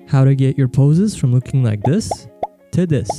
how to get your poses from looking like this to this.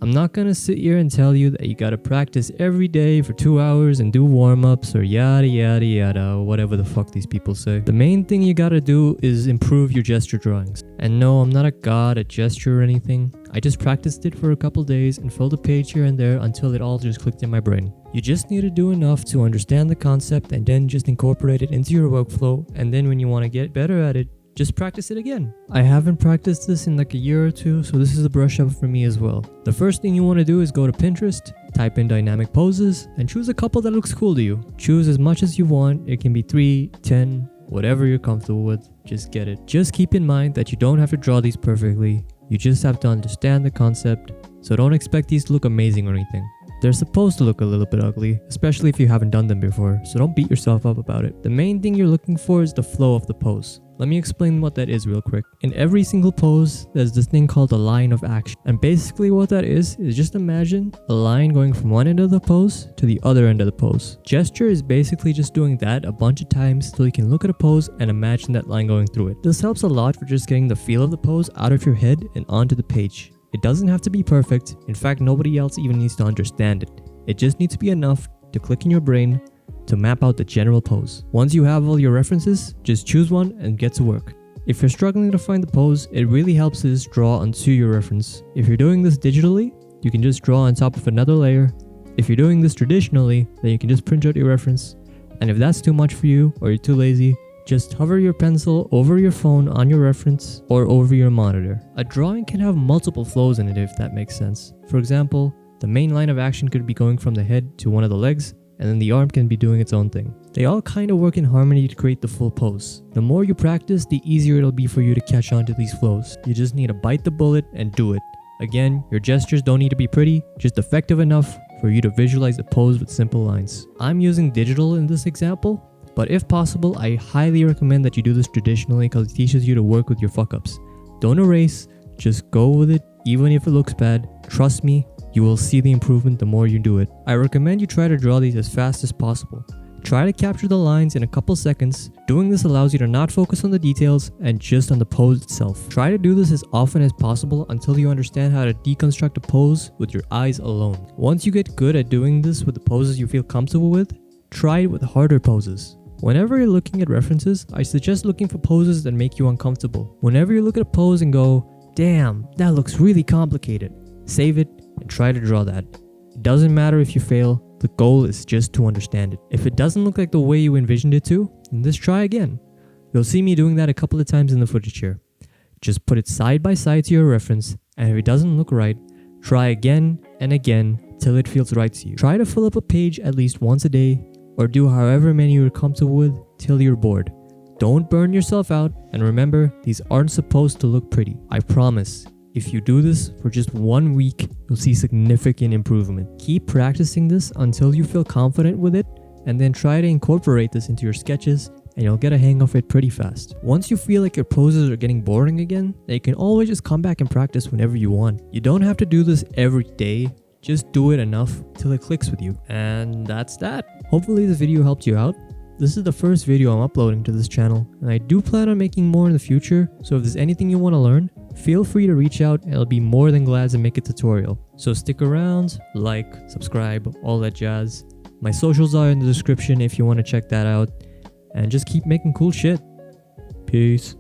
I'm not gonna sit here and tell you that you gotta practice every day for 2 hours and do warm-ups or yada yada yada or whatever the fuck these people say. The main thing you gotta do is improve your gesture drawings. And no, I'm not a god at gesture or anything. I just practiced it for a couple days and filled a page here and there until it all just clicked in my brain. You just need to do enough to understand the concept and then just incorporate it into your workflow, and then when you want to get better at it, just practice it again. I haven't practiced this in like a year or two, so this is a brush up for me as well. The first thing you want to do is go to Pinterest, type in dynamic poses, and choose a couple that looks cool to you. Choose as much as you want. It can be 3, 10, whatever you're comfortable with. Just get it. Just keep in mind that you don't have to draw these perfectly. You just have to understand the concept, so don't expect these to look amazing or anything. They're supposed to look a little bit ugly, especially if you haven't done them before, so don't beat yourself up about it. The main thing you're looking for is the flow of the pose. Let me explain what that is real quick. In every single pose, there's this thing called a line of action. And basically what that is just imagine a line going from one end of the pose to the other end of the pose. Gesture is basically just doing that a bunch of times till you can look at a pose and imagine that line going through it. This helps a lot for just getting the feel of the pose out of your head and onto the page. It doesn't have to be perfect. In fact, nobody else even needs to understand it. It just needs to be enough to click in your brain to map out the general pose. Once you have all your references, just choose one and get to work. If you're struggling to find the pose, it really helps to just draw onto your reference. If you're doing this digitally, you can just draw on top of another layer. If you're doing this traditionally, then you can just print out your reference. And if that's too much for you or you're too lazy, just hover your pencil over your phone on your reference or over your monitor. A drawing can have multiple flows in it if that makes sense. For example, the main line of action could be going from the head to one of the legs, and then the arm can be doing its own thing. They all kind of work in harmony to create the full pose. The more you practice, the easier it'll be for you to catch on to these flows. You just need to bite the bullet and do it. Again, your gestures don't need to be pretty, just effective enough for you to visualize the pose with simple lines. I'm using digital in this example, but if possible, I highly recommend that you do this traditionally because it teaches you to work with your fuck-ups. Don't erase, just go with it, even if it looks bad. Trust me, you will see the improvement the more you do it. I recommend you try to draw these as fast as possible. Try to capture the lines in a couple seconds. Doing this allows you to not focus on the details and just on the pose itself. Try to do this as often as possible until you understand how to deconstruct a pose with your eyes alone. Once you get good at doing this with the poses you feel comfortable with, try it with harder poses. Whenever you're looking at references, I suggest looking for poses that make you uncomfortable. Whenever you look at a pose and go, damn, that looks really complicated, save it and try to draw that. It doesn't matter if you fail, the goal is just to understand it. If it doesn't look like the way you envisioned it to, then just try again. You'll see me doing that a couple of times in the footage here. Just put it side by side to your reference, and if it doesn't look right, try again and again till it feels right to you. Try to fill up a page at least once a day, or do however many you're comfortable with till you're bored. Don't burn yourself out, and remember, these aren't supposed to look pretty. I promise, if you do this for just 1 week, you'll see significant improvement. Keep practicing this until you feel confident with it, and then try to incorporate this into your sketches, and you'll get a hang of it pretty fast. Once you feel like your poses are getting boring again, then you can always just come back and practice whenever you want. You don't have to do this every day. Just do it enough till it clicks with you. And that's that. Hopefully this video helped you out. This is the first video I'm uploading to this channel, and I do plan on making more in the future, so if there's anything you want to learn, feel free to reach out and I'll be more than glad to make a tutorial. So stick around, like, subscribe, all that jazz. My socials are in the description if you want to check that out, and just keep making cool shit. Peace.